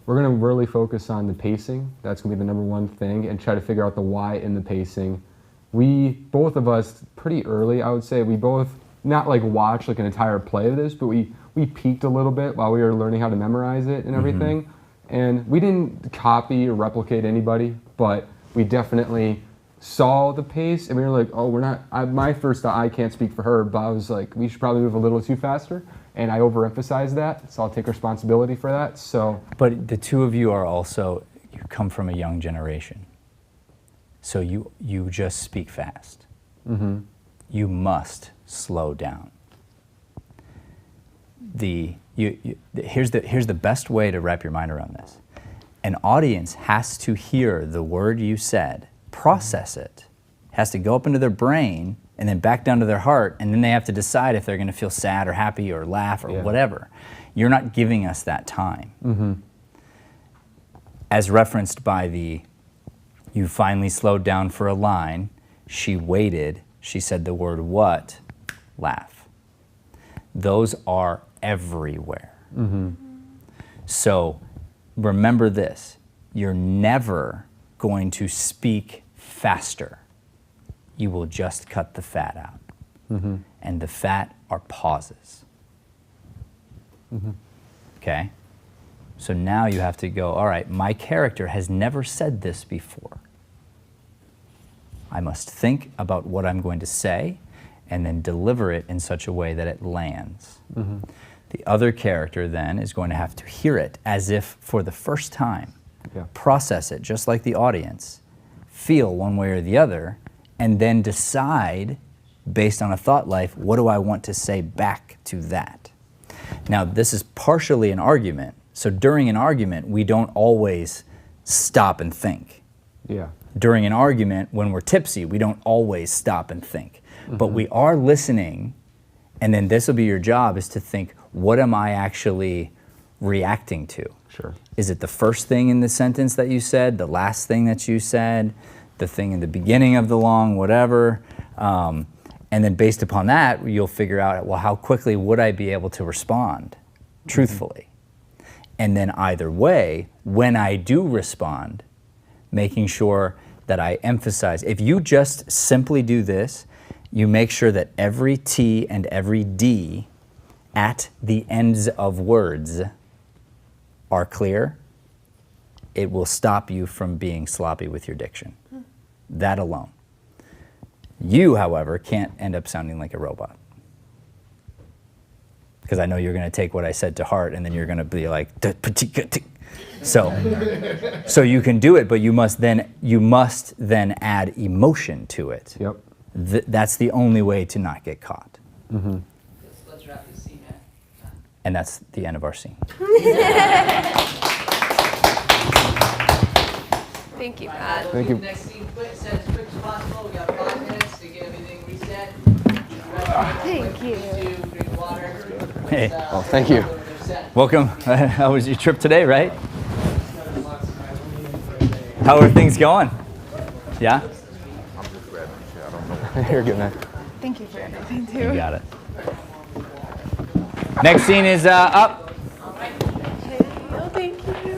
We're going to really focus on the pacing. That's going to be the #1 thing, and try to figure out the why in the pacing. We, both of us, pretty early, I would say, we both not like watch like an entire play of this, but we peeked a little bit while we were learning how to memorize it and everything. And we didn't copy or replicate anybody, but we definitely saw the pace, and we were like, oh, we're not, my first thought, I can't speak for her, but I was like, we should probably move a little too faster, and I overemphasized that, so I'll take responsibility for that, so. But the two of you are also, you come from a young generation, so you just speak fast. You must slow down. Here's the best way to wrap your mind around this. An audience has to hear the word you said, process it, has to go up into their brain and then back down to their heart, and then they have to decide if they're going to feel sad or happy or laugh or whatever. You're not giving us that time. As referenced by you finally slowed down for a line, she waited, she said the word what, laugh. Those are everywhere. So remember this, you're never going to speak faster. You will just cut the fat out. And the fat are pauses. Okay? So now you have to go, all right, my character has never said this before. I must think about what I'm going to say and then deliver it in such a way that it lands. The other character then is going to have to hear it as if for the first time, process it just like the audience, feel one way or the other, and then decide based on a thought life, what do I want to say back to that? Now, this is partially an argument. So during an argument, we don't always stop and think. During an argument, when we're tipsy, we don't always stop and think. But we are listening, and then this will be your job, is to think, what am I actually reacting to? Is it the first thing in the sentence that you said, the last thing that you said, the thing in the beginning of the long, whatever? And then based upon that, you'll figure out, well, how quickly would I be able to respond truthfully? And then either way, when I do respond, making sure that I emphasize. If you just simply do this, you make sure that every T and every D at the ends of words are clear, it will stop you from being sloppy with your diction. That alone. You, however, can't end up sounding like a robot. Because I know you're going to take what I said to heart, and then you're going to be like, so you can do it, but you must then add emotion to it. That's the only way to not get caught. Let's wrap this scene up. And that's the end of our scene. Thank you, Pat. Thank you. Next scene, set as quick as possible. We got 5 minutes to get everything reset. Thank you. Drink water. Hey. Oh, thank you. Welcome. How was your trip today, right? How are things going? Yeah? You're good, man. Thank you for everything, too. You got it. Next scene is up. Oh, thank you.